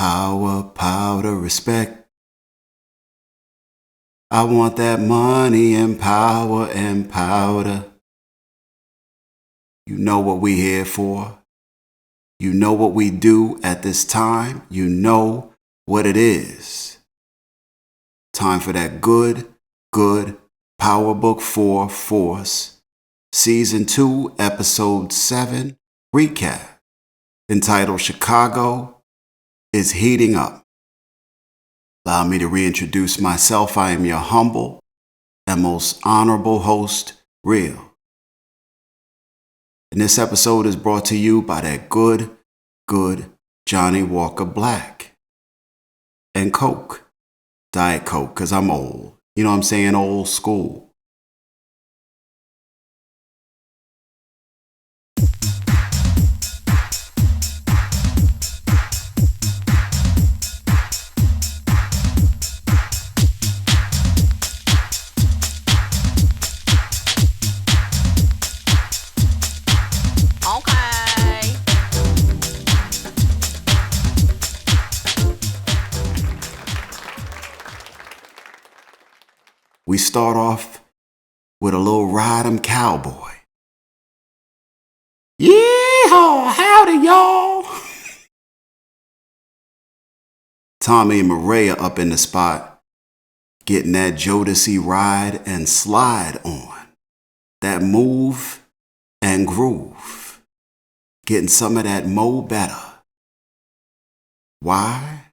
Power, respect. I want that money and power and powder. You know what we here for. You know what we do at this time. You know what it is. Time for that good Power Book 4 Force, Season 2, Episode 7, recap, entitled Chicago is Heating Up. Allow me to reintroduce myself. I am your humble and most honorable host, Real. And this episode is brought to you by that good Johnny Walker Black and Coke. Diet Coke, because I'm old. You know what I'm saying? Old school. We start off with a little ride 'em cowboy. Yeehaw, howdy y'all. Tommy and Mireya up in the spot, getting that Jodeci ride and slide on. That move and groove. Getting some of that Mo Better. Why?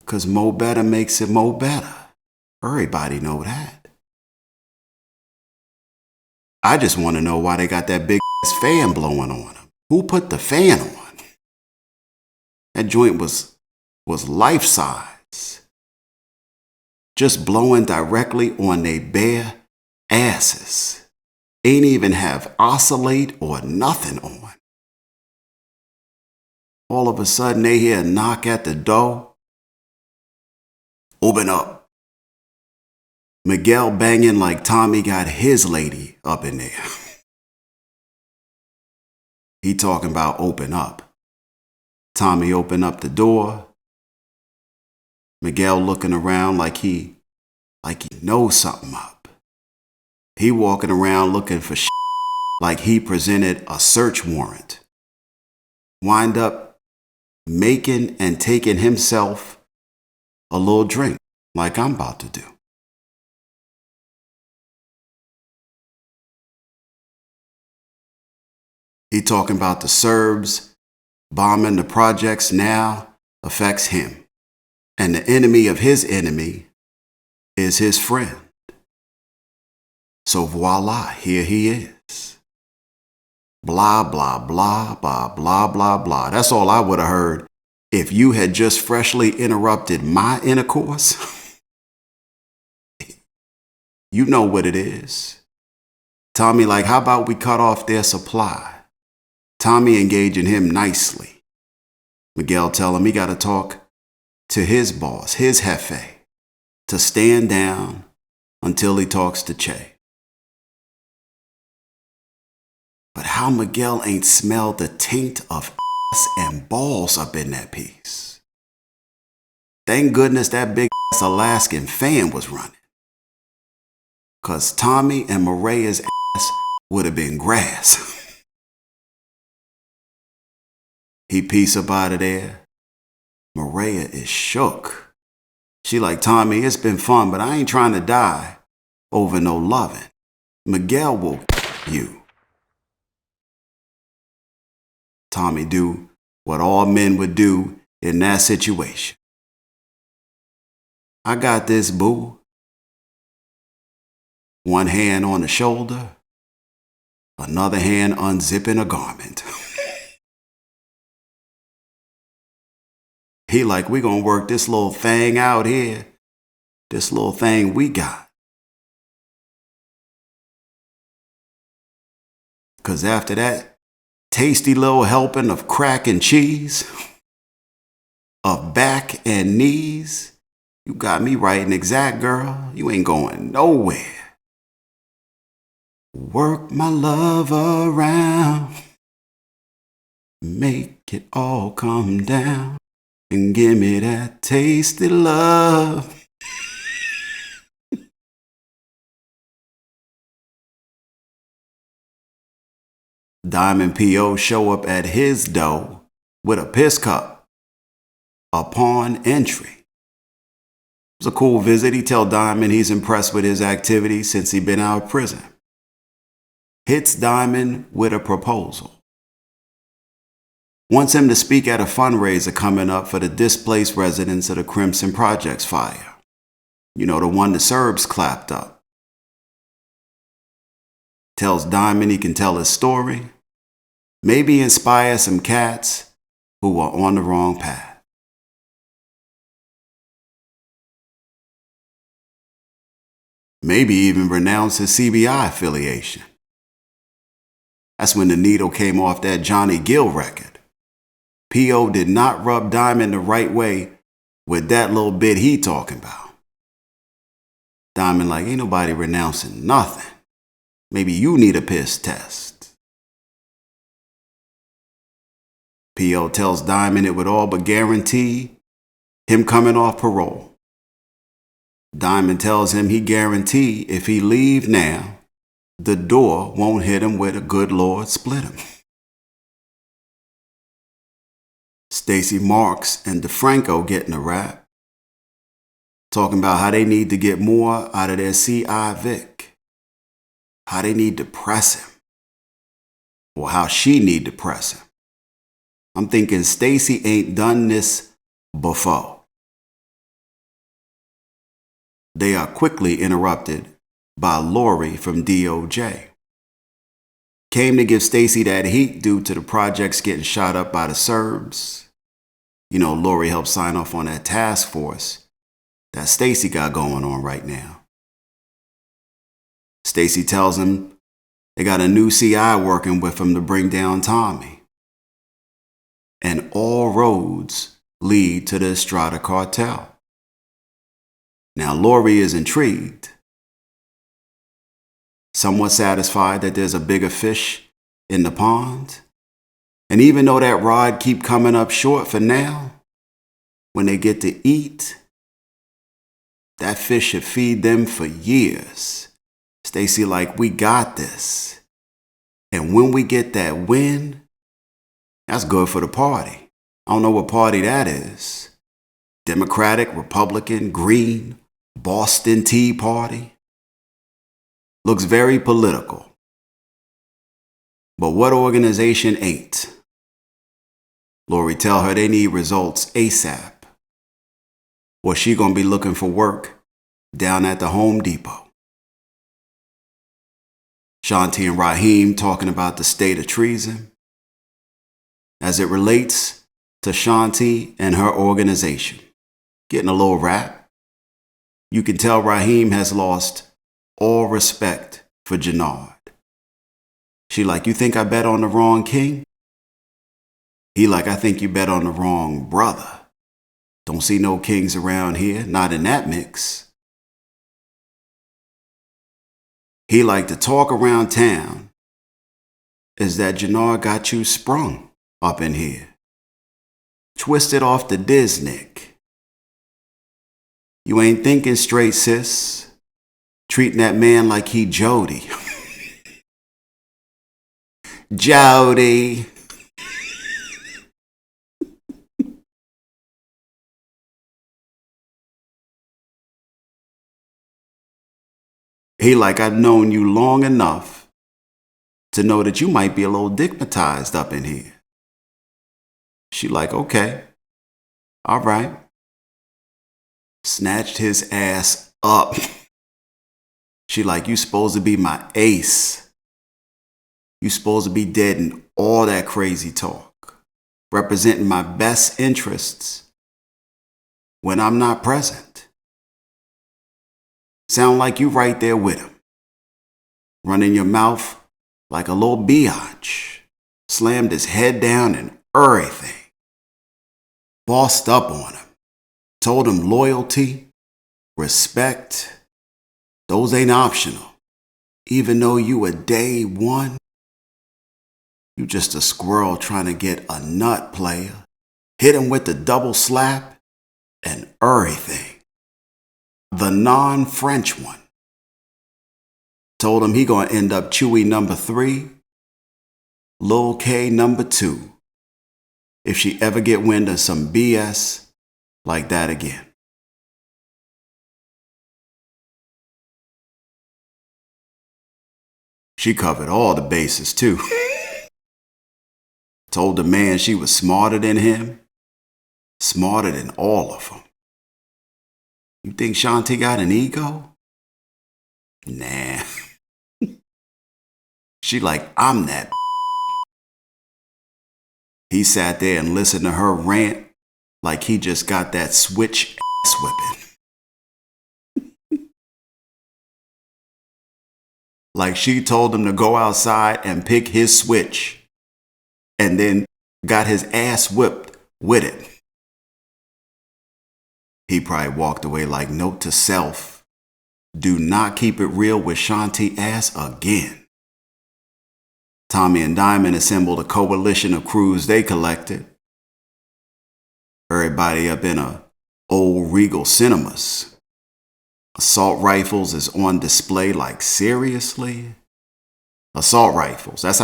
'Cause Mo Better makes it Mo Better. Everybody know that. I just want to know why they got that big ass fan blowing on them. Who put the fan on? That joint was life size. Just blowing directly on they bare asses. Ain't even have oscillate or nothing on. All of a sudden they hear a knock at the door. Open up. McDowell banging like Tommy got his lady up in there. He talking about open up. Tommy open up the door. McDowell looking around like he knows something up. He walking around looking for shit like he presented a search warrant. Wind up making and taking himself a little drink like I'm about to do. He talking about the Serbs bombing the projects now affects him. And the enemy of his enemy is his friend. So voila, here he is. Blah, blah, blah, blah, blah, blah, blah. That's all I would have heard if you had just freshly interrupted my intercourse. You know what it is. Tommy like, how about we cut off their supply? Tommy engaging him nicely. McDowell tell him he got to talk to his boss, his jefe, to stand down until he talks to Che. But how McDowell ain't smelled the taint of ass and balls up in that piece. Thank goodness that big ass Alaskan fan was running. 'Cause Tommy and Mireya's ass would have been grass. He piece up out of there. Mireya is shook. She like, Tommy, it's been fun, but I ain't trying to die over no loving. McDowell will you. Tommy do what all men would do in that situation. I got this, boo. One hand on the shoulder, another hand unzipping a garment. He like, we gonna work this little thing out here. This little thing we got. 'Cause after that tasty little helping of crack and cheese, of back and knees, you got me right and exact, girl. You ain't going nowhere. Work my love around. Make it all come down. and give me that tasty love. Diamond P.O. show up at his door with a piss cup upon entry. It was a cool visit. He tell Diamond he's impressed with his activities since he been out of prison. Hits Diamond with a proposal. Wants him to speak at a fundraiser coming up for the displaced residents of the Crimson Projects fire. You know, the one the Serbs clapped up. Tells Diamond he can tell his story, maybe inspire some cats who are on the wrong path. Maybe even renounce his CBI affiliation. That's when the needle came off that Johnny Gill record. P.O. did not rub Diamond the right way with that little bit he talking about. Diamond like, ain't nobody renouncing nothing. Maybe you need a piss test. P.O. tells Diamond it would all but guarantee him coming off parole. Diamond tells him he guarantee if he leave now, the door won't hit him where the good Lord split him. Stacy Marks and DeFranco getting a rap, talking about how they need to get more out of their C.I. Vic, how they need to press him, or how she need to press him. I'm thinking Stacy ain't done this before. They are quickly interrupted by Lori from DOJ. Came to give Stacy that heat due to the projects getting shot up by the Serbs. You know, Lori helped sign off on that task force that Stacy got going on right now. Stacy tells him they got a new CI working with him to bring down Tommy. And all roads lead to the Estrada cartel. Now, Lori is intrigued, somewhat satisfied that there's a bigger fish in the pond. And even though that rod keep coming up short for now, when they get to eat, that fish should feed them for years. Stacy like, we got this. And when we get that win, that's good for the party. I don't know what party that is. Democratic, Republican, Green, Boston Tea Party. Looks very political. But what organization ain't? Lori tell her they need results ASAP, or she gonna be looking for work down at the Home Depot. Shanti and Raheem talking about the state of treason as it relates to Shanti and her organization. Getting a little rap. You can tell Raheem has lost all respect for Jenard. She like, you think I bet on the wrong king? He like, I think you bet on the wrong brother. Don't see no kings around here, not in that mix. He like, to talk around town is that Jenard got you sprung up in here. Twisted off the Disnick. You ain't thinking straight, sis. Treating that man like he Jody. Jody. He like, I've known you long enough to know that you might be a little digmatized up in here. She like, okay, all right. Snatched his ass up. She like, you supposed to be my ace. You supposed to be dead in all that crazy talk, representing my best interests when I'm not present. Sound like you right there with him, running your mouth like a little biatch, slammed his head down and everything. Bossed up on him, told him loyalty, respect, those ain't optional. Even though you a day one, you just a squirrel trying to get a nut, player. hit him with the double slap and everything. The non-French one. Told him he gonna end up Chewy number 3, Lil K number 2, if she ever get wind of some BS like that again. She covered all the bases too. Told the man she was smarter than him, smarter than all of them. You think Shanti got an ego? Nah. She like, I'm that. He sat there and listened to her rant like he just got that switch ass whipping. Like she told him to go outside and pick his switch and then got his ass whipped with it. He probably walked away like, note to self, do not keep it real with Shanti ass again. Tommy and Diamond assembled a coalition of crews they collected. Everybody up in a old Regal Cinemas. Assault rifles is on display, like seriously? Assault rifles, that's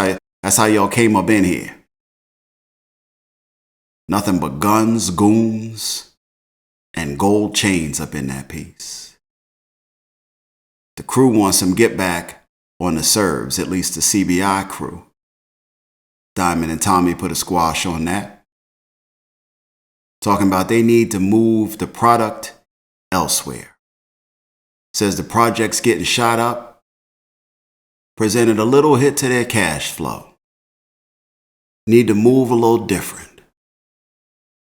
how y'all came up in here. Nothing but guns, goons, and gold chains up in that piece. The crew wants some get back on the Serbs, at least the CBI crew. Diamond and Tommy put a squash on that. Talking about they need to move the product elsewhere. Says the project's getting shot up. Presented a little hit to their cash flow. Need to move a little different.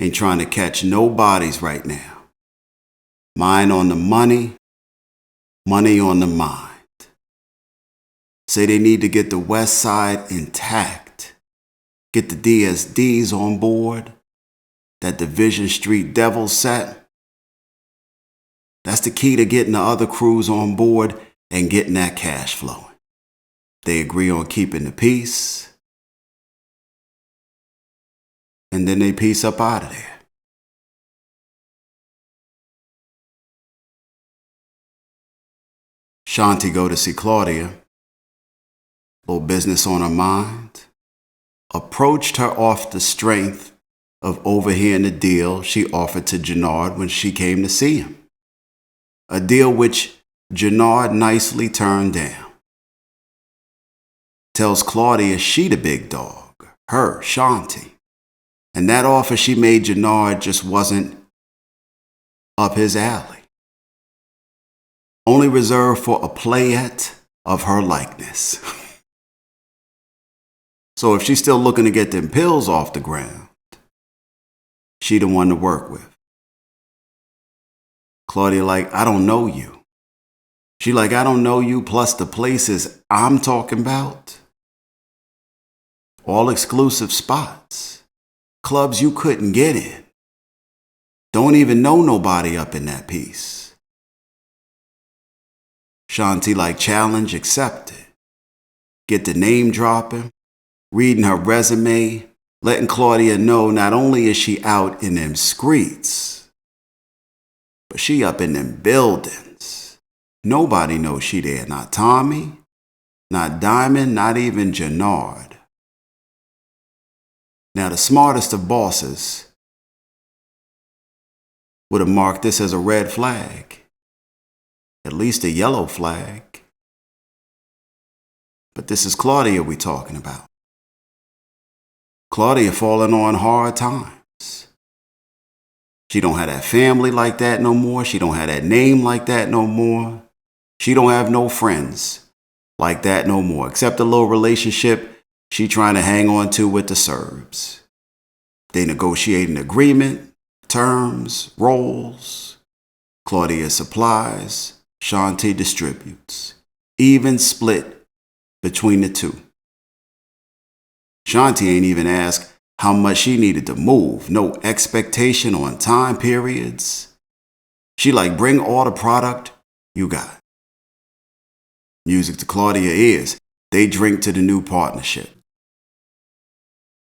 Ain't trying to catch no bodies right now. Mind on the money, money on the mind. Say they need to get the West Side intact. Get the DSDs on board. That Division Street Devil set. That's the key to getting the other crews on board and getting that cash flowing. They agree on keeping the peace. And then they peace up out of there. Shanti go to see Claudia. Little business on her mind. Approached her off the strength of overhearing the deal she offered to Jenard when she came to see him. A deal which Jenard nicely turned down. Tells Claudia she the big dog, her, Shanti. And that offer she made Jenard just wasn't up his alley. Only reserved for a playette of her likeness. So if she's still looking to get them pills off the ground, she the one to work with. Claudia like, I don't know you. She like, I don't know you plus the places I'm talking about. All exclusive spots. Clubs you couldn't get in. Don't even know nobody up in that piece. Shanti like, challenge accepted. Get the name dropping. Reading her resume, letting Claudia know not only is she out in them streets, but she up in them buildings. Nobody knows she there, not Tommy, not Diamond, not even Jenard. Now the smartest of bosses would have marked this as a red flag, at least a yellow flag. But this is Claudia we talking about. Claudia falling on hard times. She don't have that family like that no more. She don't have that name like that no more. She don't have no friends like that no more, except a little relationship she trying to hang on to with the Serbs. They negotiate an agreement, terms, roles. Claudia supplies, Shanti distributes. Even split between the two. Shanti ain't even asked how much she needed to move. No expectation on time periods. She like, bring all the product you got. Music to Claudia ears. They drink to the new partnership.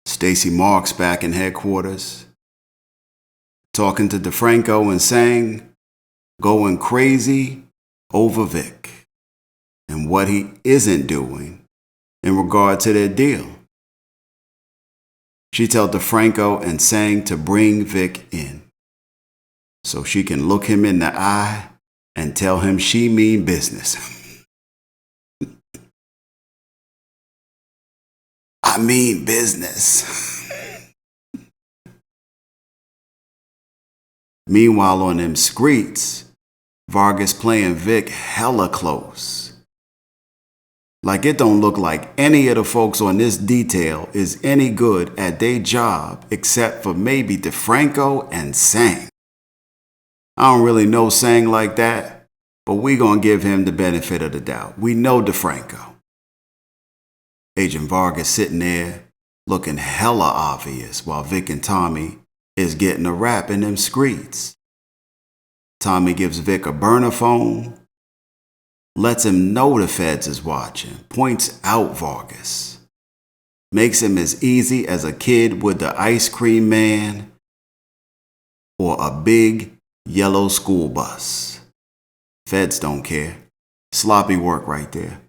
Stacy Marks back in headquarters. talking to DeFranco and saying, going crazy over Vic and what he isn't doing in regard to their deal. She told DeFranco and sang to bring Vic in so she can look him in the eye and tell him she mean business. I mean business. Meanwhile, on them streets, Vargas playing Vic hella close. Like it don't look like any of the folks on this detail is any good at their job except for maybe DeFranco and Sang. I don't really know Sang like that, but we gonna give him the benefit of the doubt. We know DeFranco. Agent Vargas sitting there looking hella obvious while Vic and Tommy is getting a rap in them streets. Tommy gives Vic a burner phone, lets him know the feds is watching, points out Vargas, makes him as easy as a kid with the ice cream man or a big yellow school bus. Feds don't care. Sloppy work right there.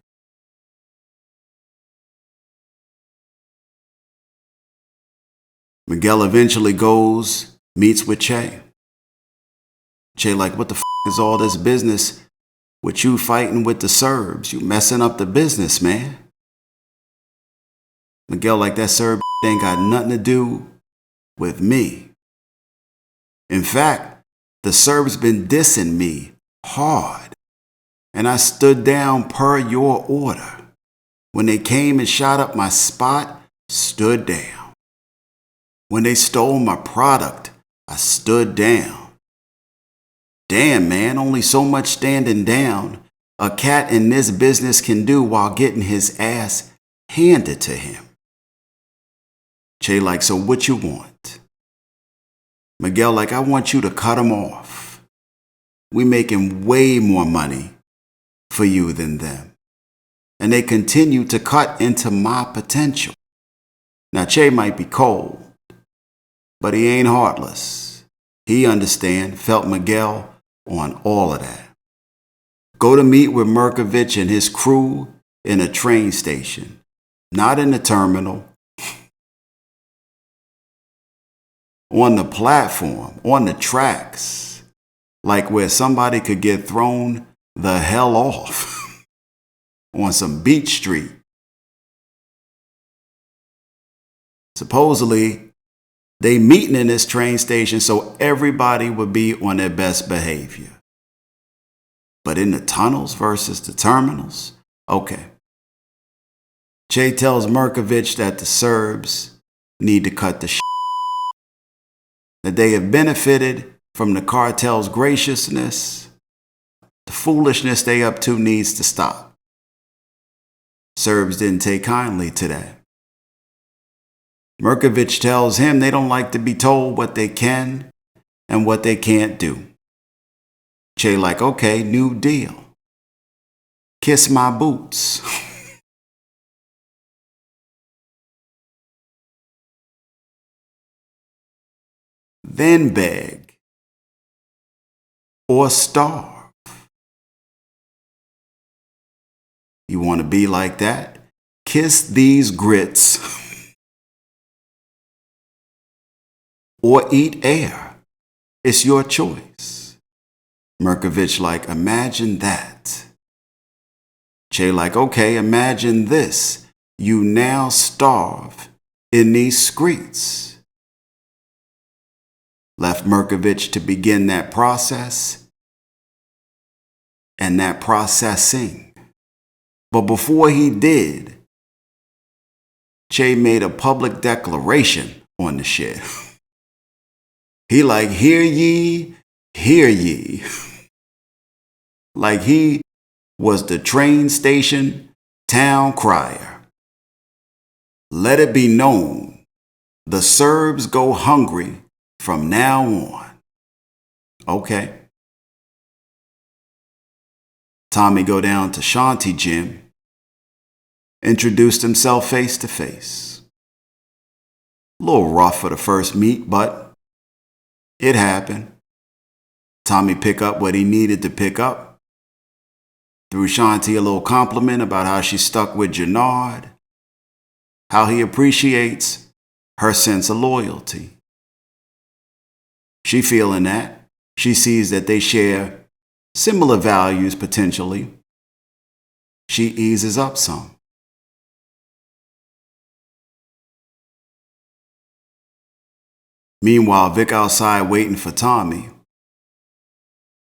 Miguel eventually goes, meets with Che. Che like, what the f*** is all this business with you fighting with the Serbs? You messing up the business, man. Miguel like, that Serb ain't got nothing to do with me. In fact, the Serbs been dissing me hard, and I stood down per your order. When they came and shot up my spot, stood down. When they stole my product, I stood down. Damn, man, only so much standing down a cat in this business can do while getting his ass handed to him. Che like, so what you want? Miguel like, I want you to cut him off. We making way more money for you than them. And they continue to cut into my potential. Now, Che might be cold, but he ain't heartless. He felt Miguel on all of that. Go to meet with Merkovich and his crew in a train station, not in the terminal, on the platform, on the tracks, like where somebody could get thrown the hell off on some beach street. Supposedly, they meeting in this train station so everybody would be on their best behavior. But in the tunnels versus the terminals? Okay. Che tells Merkovich that the Serbs need to cut the shit. That they have benefited from the cartel's graciousness. The foolishness they up to needs to stop. Serbs didn't take kindly to that. Merkovich tells him they don't like to be told what they can and what they can't do. Che like, okay, new deal. Kiss my boots. Then beg or starve. You want to be like that? Kiss these grits. Or eat air. It's your choice. Merkovich like, imagine that. Che like, okay, imagine this. You now starve in these streets. Left Merkovich to begin that process and that processing. But before he did, Che made a public declaration on the shit. He like, hear ye, hear ye. Like he was the train station town crier. Let it be known, the Serbs go hungry from now on. Okay. Tommy go down to Shanti gym, introduced himself face to face. A little rough for the first meet, but It happened. Tommy picked up what he needed to pick up. Threw Shanti a little compliment about how she stuck with Jenard, how he appreciates her sense of loyalty. She feeling that. She sees that they share similar values potentially. She eases up some. Meanwhile, Vic outside waiting for Tommy.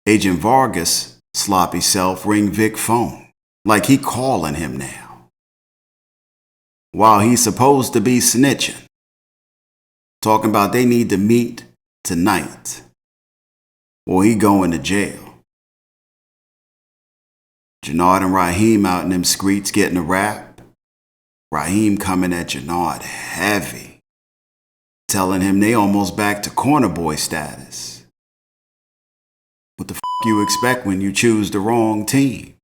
Agent Vargas' sloppy self ring Vic phone, like he calling him now. While he's supposed to be snitching. Talking about they need to meet tonight, or he going to jail. Jenard and Raheem out in them streets getting a rap. Raheem coming at Jenard heavy, telling him they almost back to corner boy status. What the f*** you expect when you choose the wrong team?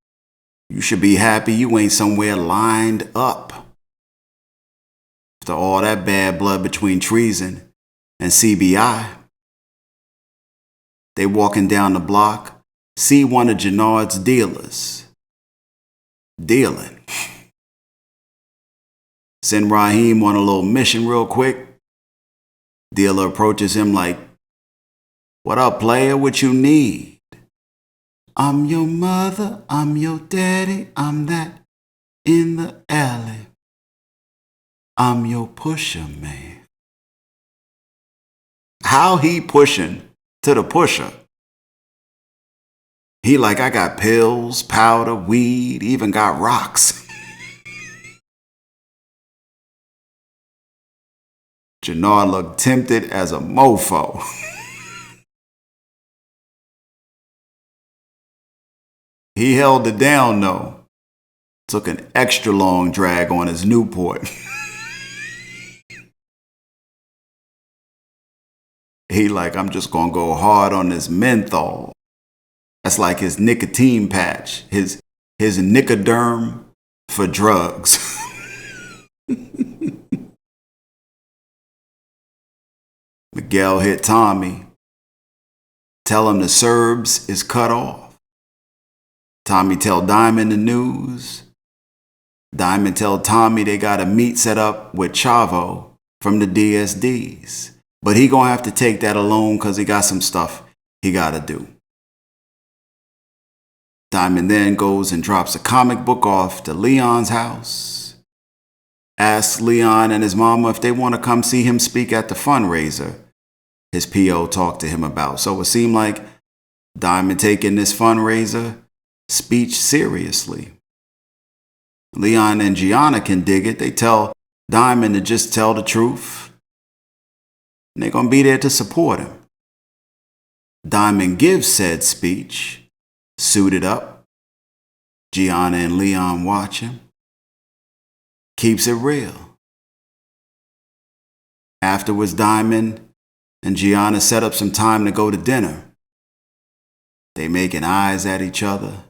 You should be happy you ain't somewhere lined up. After all that bad blood between treason and CBI. They walking down the block, see one of Jenard's dealers. Dealing. Send Raheem on a little mission real quick. Dealer approaches him like, "What up, player? What you need?" "I'm your mother, I'm your daddy, I'm that in the alley. I'm your pusher, man." How he pushing to the pusher? He like, "I got pills, powder, weed, even got rocks." Jenard looked tempted as a mofo. He held it down though. Took an extra long drag on his Newport. He like, "I'm just gonna go hard on this menthol." That's like his nicotine patch, his Nicoderm for drugs. McDowell hit Tommy. Tell him the Serbs is cut off. Tommy tell Diamond the news. Diamond tell Tommy they got a meet set up with Chavo from the DSDs. But he gonna have to take that alone because he got some stuff he gotta do. Diamond then goes and drops a comic book off to Leon's house. Asks Leon and his mama if they want to come see him speak at the fundraiser his PO talked to him about. So it seemed like Diamond taking this fundraiser speech seriously. Leon and Gianna can dig it. They tell Diamond to just tell the truth. And they're going to be there to support him. Diamond gives said speech, suited up. Gianna and Leon watch him. Keeps it real. Afterwards, Diamond and Gianna set up some time to go to dinner. They making eyes at each other,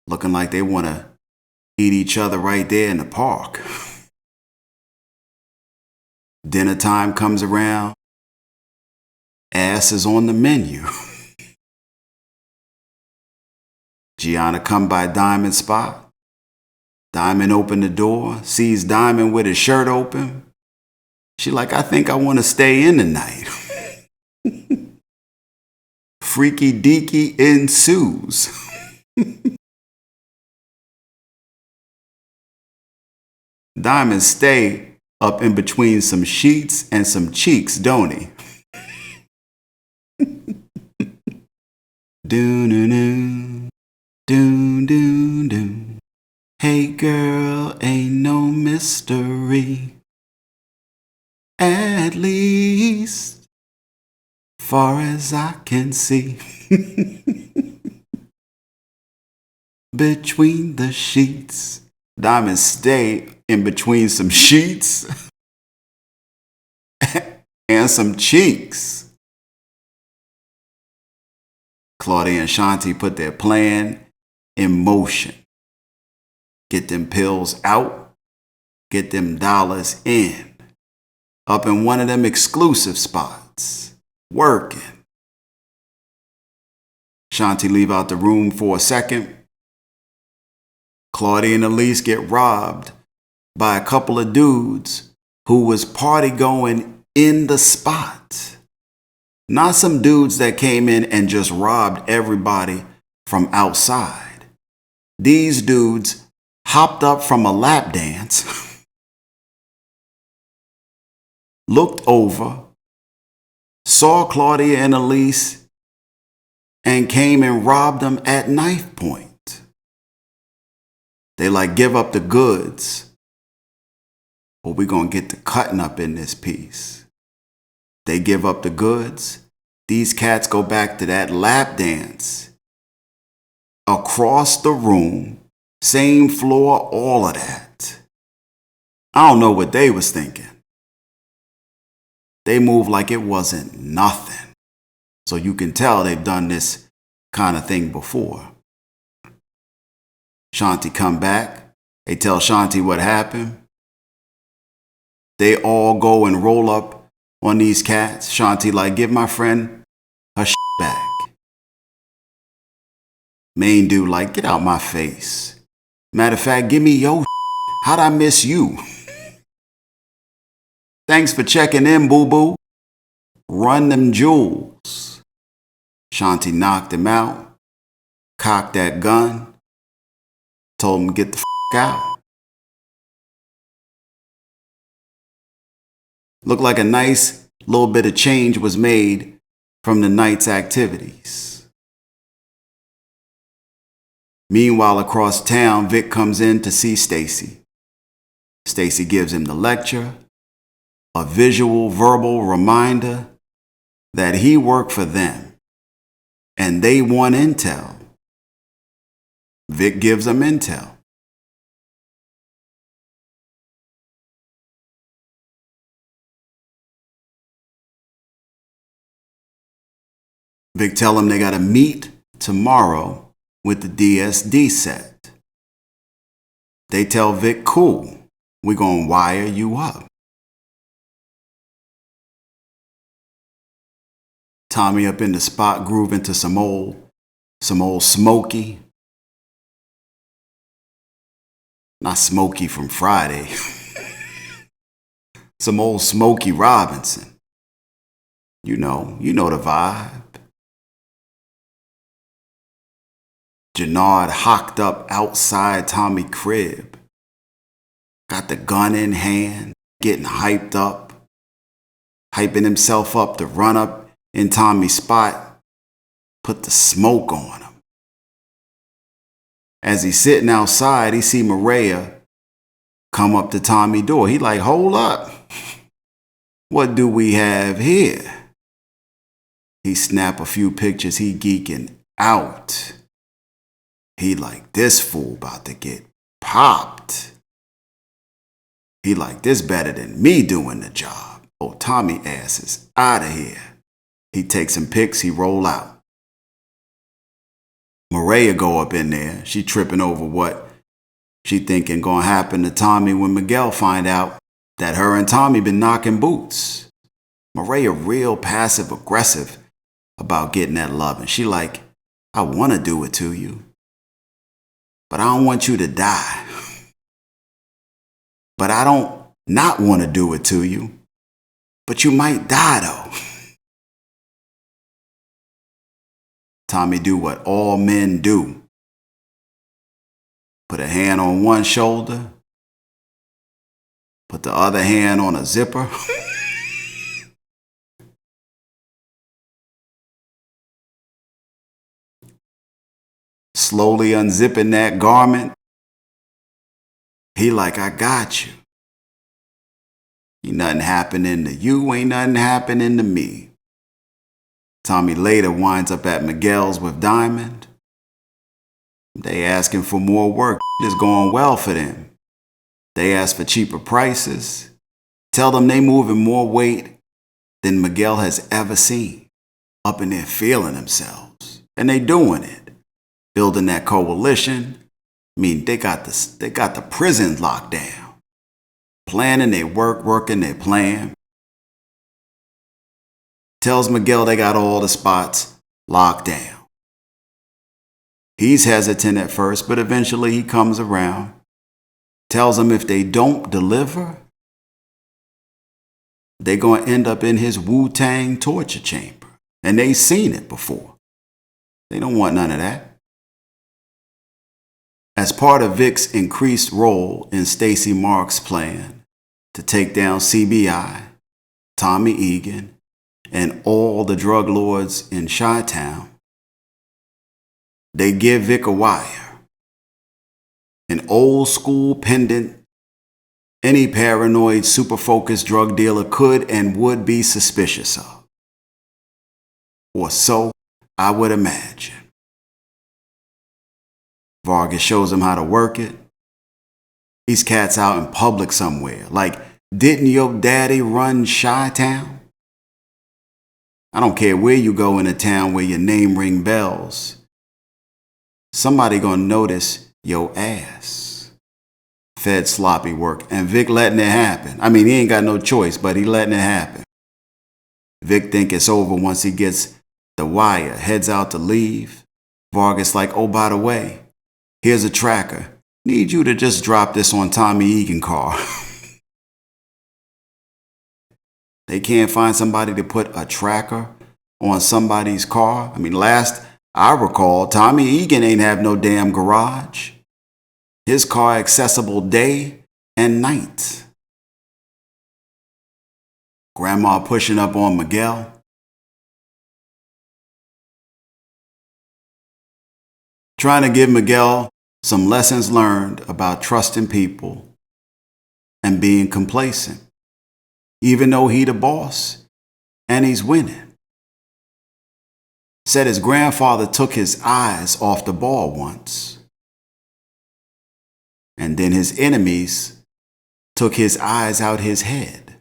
looking like they want to eat each other right there in the park. Dinner time comes around. Ass is on the menu. Gianna come by Diamond's spot. Diamond opened the door, sees Diamond with his shirt open. She like, "I think I want to stay in tonight." Freaky deaky ensues. Diamond stay up in between some sheets and some cheeks, don't he? Doo-doo-doo, doo-doo-doo. Hey girl, ain't no mystery. At least, far as I can see. Between the sheets. Diamond stay in between some sheets and some cheeks. Claudia and Shanti put their plan in motion. Get them pills out, get them dollars in. up in one of them exclusive spots, working. Shanti leave out the room for a second. Claudia and Elise get robbed by a couple of dudes who was party going in the spot. Not some dudes that came in and just robbed everybody from outside. These dudes hopped up from a lap dance, looked over, saw Claudia and Elise, and came and robbed them at knife point. They like, give up the goods, or we gonna get the cutting up in this piece. They give up the goods. These cats go back to that lap dance. Across the room, same floor, all of that. I don't know what they was thinking. They move like it wasn't nothing. So you can tell they've done this kind of thing before. Shanti come back. They tell Shanti what happened. They all go and roll up on these cats. Shanti like, give my friend her shit back. Main dude like, get out my face. Matter of fact, give me your shit. How'd I miss you? Thanks for checking in, boo-boo. Run them jewels. Shanti knocked him out, cocked that gun, told him get the out. Looked like a nice little bit of change was made from the night's activities. Meanwhile, across town, Vic comes in to see Stacy. Stacy gives him the lecture, a visual, verbal reminder that he worked for them and they want intel. Vic gives them intel. Vic tell them they got to meet tomorrow with the DSD set. They tell Vic, cool, we gonna wire you up. Tommy up in the spot grooving to some old Smokey. Not Smokey from Friday. Some old Smokey Robinson. You know the vibe. Jenard hocked up outside Tommy's crib. Got the gun in hand, getting hyped up. Hyping himself up to run up in Tommy's spot, put the smoke on him. As he's sitting outside, he see Mireya come up to Tommy's door. He like, hold up. What do we have here? He snap a few pictures, he geeking out. He like, this fool about to get popped. He like, this better than me doing the job. Oh, Tommy ass is out of here. He takes some pics, he roll out. Mireya go up in there. She tripping over what she thinking gonna happen to Tommy when McDowell find out that her and Tommy been knocking boots. Mireya real passive aggressive about getting that love. And she like, I wanna do it to you, but I don't want you to die. But I don't not wanna do it to you, but you might die though. Tommy do what all men do. Put a hand on one shoulder, put the other hand on a zipper. Slowly unzipping that garment. He like, I got you. Ain't nothing happening to you, ain't nothing happening to me. Tommy later winds up at Miguel's with Diamond. They asking for more work. It's going well for them. They ask for cheaper prices. Tell them they moving more weight than Miguel has ever seen. Up in there feeling themselves. And they doing it. Building that coalition. I mean, they got the prison locked down. Planning their work, working their plan. Tells McDowell they got all the spots locked down. He's hesitant at first, but eventually he comes around. Tells them if they don't deliver, they're going to end up in his Wu-Tang torture chamber. And they've seen it before. They don't want none of that. As part of Vic's increased role in Stacy Mark's plan to take down CBI, Tommy Egan, and all the drug lords in Chi-Town, they give Vic a wire, an old school pendant any paranoid, super-focused drug dealer could and would be suspicious of. Or so I would imagine. Vargas shows him how to work it. These cats out in public somewhere. Like, didn't your daddy run Chi-Town? I don't care where you go in a town where your name ring bells. Somebody gonna notice your ass. Fed sloppy work, and Vic letting it happen. I mean, he ain't got no choice, but he letting it happen. Vic think it's over once he gets the wire, heads out to leave. Vargas like, oh, by the way, here's a tracker. Need you to just drop this on Tommy Egan car. They can't find somebody to put a tracker on somebody's car. I mean, last I recall, Tommy Egan ain't have no damn garage. His car accessible day and night. Grandma pushing up on McDowell. Trying to give McDowell some lessons learned about trusting people and being complacent, even though he the boss and he's winning. Said his grandfather took his eyes off the ball once. And then his enemies took his eyes out his head.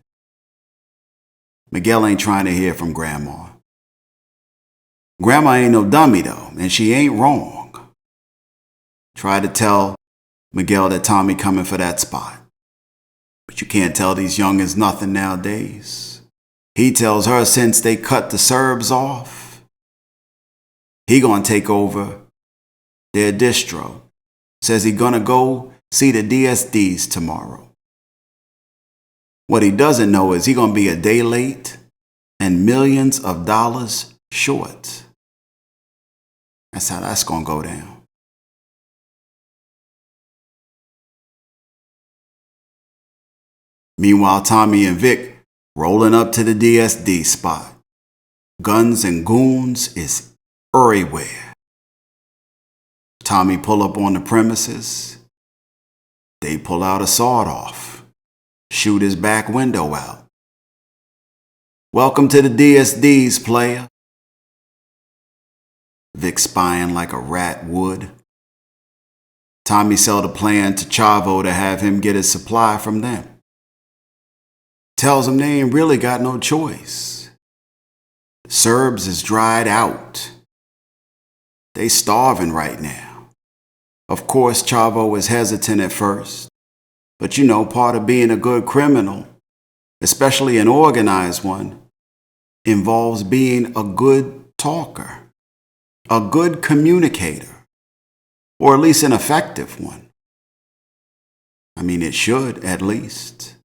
McDowell ain't trying to hear from Grandma. Grandma ain't no dummy though, and she ain't wrong. Tried to tell McDowell that Tommy coming for that spot. But you can't tell these youngins nothing nowadays. He tells her since they cut the Serbs off, he gonna take over their distro. Says he gonna go see the DSDs tomorrow. What he doesn't know is he gonna be a day late and millions of dollars short. That's how that's gonna go down. Meanwhile, Tommy and Vic rolling up to the DSD spot. Guns and goons is everywhere. Tommy pull up on the premises. They pull out a sawed-off, shoot his back window out. Welcome to the DSDs, player. Vic spying like a rat would. Tommy sell the plan to Chavo to have him get his supply from them. Tells him they ain't really got no choice. Serbs is dried out. They starving right now. Of course, Chavo is hesitant at first, but you know, part of being a good criminal, especially an organized one, involves being a good talker, a good communicator, or at least an effective one. I mean, it should, at least.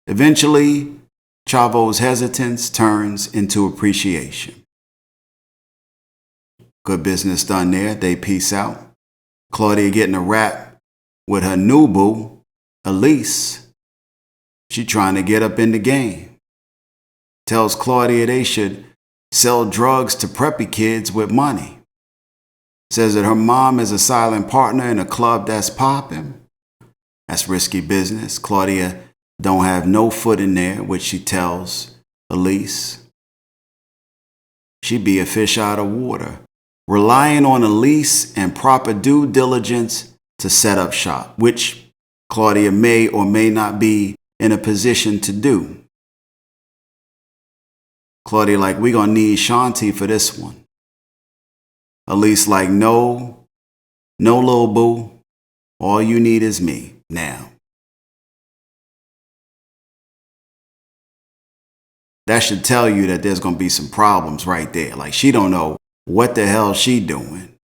Eventually, Chavo's hesitance turns into appreciation. Good business done there. They peace out. Claudia getting a rap with her new boo, Elise. She trying to get up in the game. Tells Claudia they should sell drugs to preppy kids with money. Says that her mom is a silent partner in a club that's popping. That's risky business. Claudia don't have no foot in there, which she tells Elise. She be a fish out of water, relying on Elise and proper due diligence to set up shop, which Claudia may or may not be in a position to do. Claudia like, we gonna need Shanti for this one. Elise like, no, little boo. All you need is me now. That should tell you that there's going to be some problems right there. Like, she don't know what the hell she doing.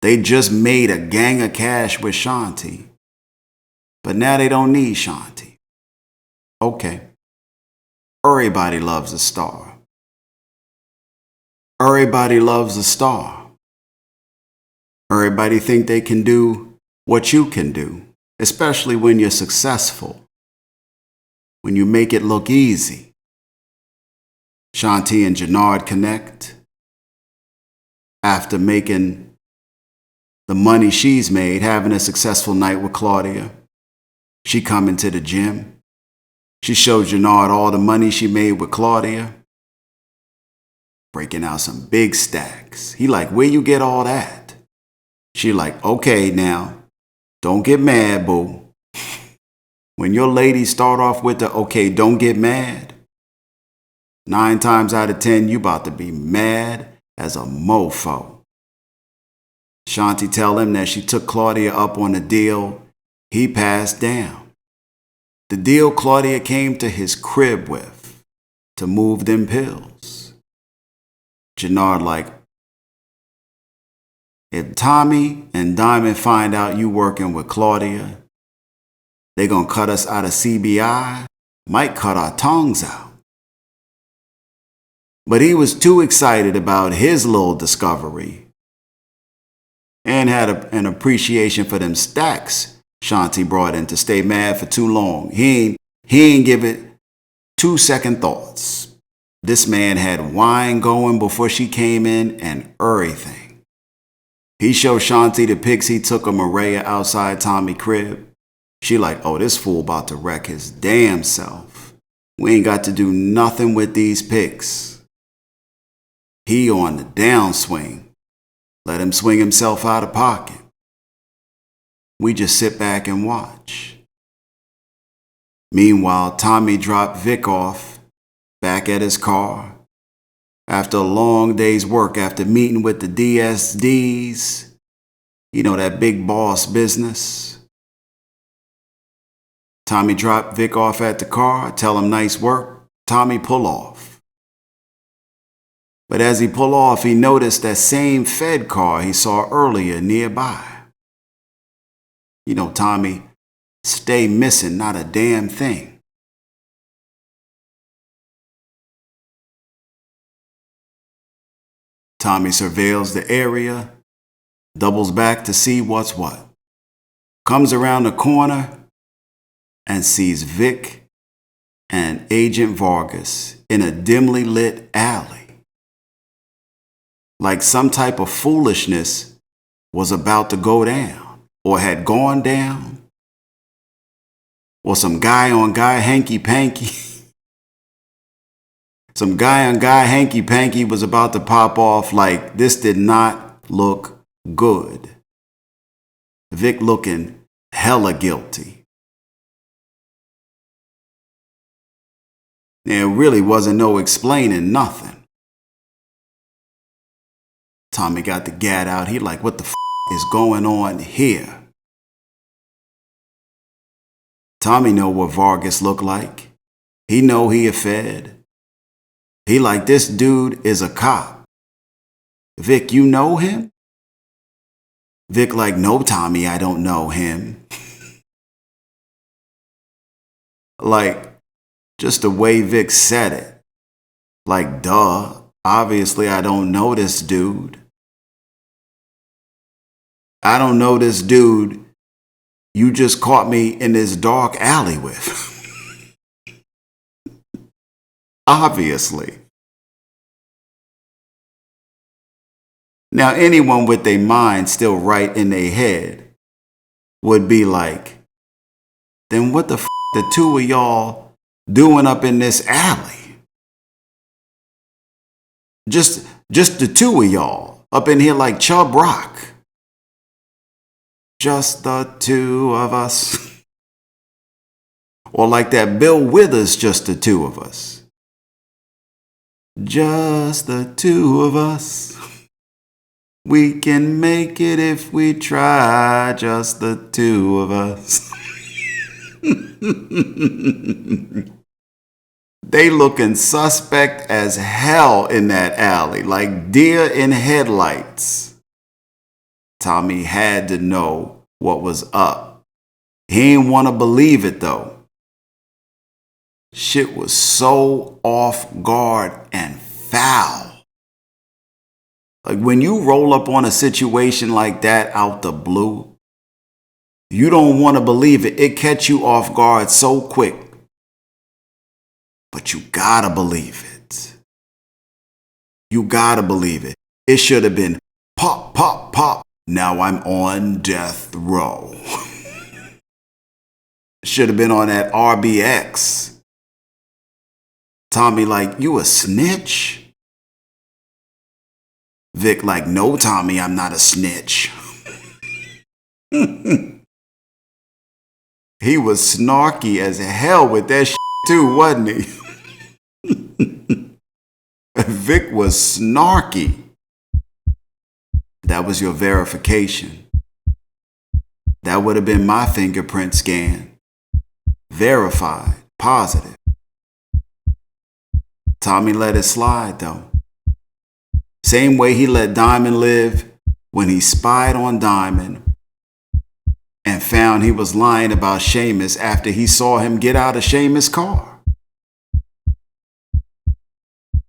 They just made a gang of cash with Shanti. But now they don't need Shanti. Okay. Everybody loves a star. Everybody loves a star. Everybody think they can do what you can do, especially when you're successful, when you make it look easy. Shanti and Jenard connect. After making the money she's made, having a successful night with Claudia, she come into the gym. She shows Jenard all the money she made with Claudia, breaking out some big stacks. He like, where you get all that? She like, okay, now, don't get mad, boo. When your ladies start off with the, okay, don't get mad, 9 times out of 10, you about to be mad as a mofo. Shanti tell him that she took Claudia up on a deal he passed down. The deal Claudia came to his crib with to move them pills. Jenard like, if Tommy and Diamond find out you working with Claudia, they gonna cut us out of CBI, might cut our tongues out. But he was too excited about his little discovery and had an appreciation for them stacks Shanti brought in to stay mad for too long. He ain't give it 2 second thoughts. This man had wine going before she came in and everything. He showed Shanti the pics he took of Mireya outside Tommy's crib. She like, oh, this fool about to wreck his damn self. We ain't got to do nothing with these pics. He on the downswing. Let him swing himself out of pocket. We just sit back and watch. Meanwhile, Tommy dropped Vic off back at his car. After a long day's work, after meeting with the DSDs, you know, that big boss business. Tommy dropped Vic off at the car, tell him nice work. Tommy pull off. But as he pull off, he noticed that same Fed car he saw earlier nearby. You know, Tommy stay missing not a damn thing. Tommy surveils the area, doubles back to see what's what. Comes around the corner and sees Vic and Agent Vargas in a dimly lit alley. Like some type of foolishness was about to go down. Or had gone down, or some guy on guy hanky-panky. Some guy on guy hanky-panky was about to pop off. Like, this did not look good. Vic looking hella guilty. There really wasn't no explaining nothing. Tommy got the gat out. He like, what the is going on here? Tommy know what Vargas look like. He know he a Fed. He like, this dude is a cop. Vic, you know him? Vic like, no, Tommy, I don't know him. Like, just the way Vic said it. Like, duh, obviously I don't know this dude. I don't know this dude you just caught me in this dark alley with. Obviously. Now, anyone with their mind still right in their head would be like, then what the the two of y'all doing up in this alley? Just the two of y'all up in here like Chubb Rock. Just the two of us. Or like that Bill Withers, just the two of us. Just the two of us. We can make it if we try, just the two of us. They looking suspect as hell in that alley, like deer in headlights. Tommy had to know what was up. He didn't want to believe it though. Shit was so off guard and foul. Like when you roll up on a situation like that out the blue, you don't want to believe it. It catch you off guard so quick. But you gotta believe it. You gotta believe it. It should have been pop, pop, pop. Now I'm on death row. Should have been on that RBX. Tommy like, you a snitch? Vic like, no, Tommy, I'm not a snitch. He was snarky as hell with that shit too, wasn't he? Vic was snarky. That was your verification. That would have been my fingerprint scan. Verified, positive. Tommy let it slide though. Same way he let Diamond live when he spied on Diamond and found he was lying about Seamus after he saw him get out of Seamus' car.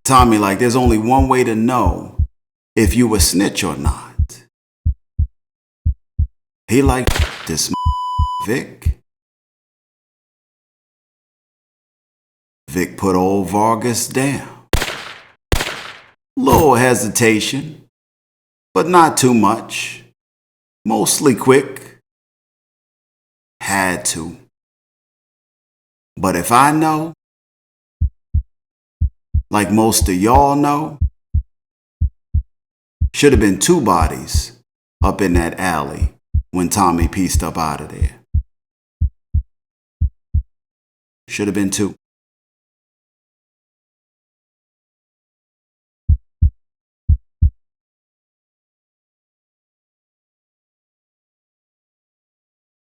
Tommy like, there's only one way to know if you a snitch or not. He like, this Vic. Vic put old Vargas down. Little hesitation, but not too much. Mostly quick. Had to. But if I know, like most of y'all know, should have been 2 bodies up in that alley when Tommy pieced up out of there. Should have been 2.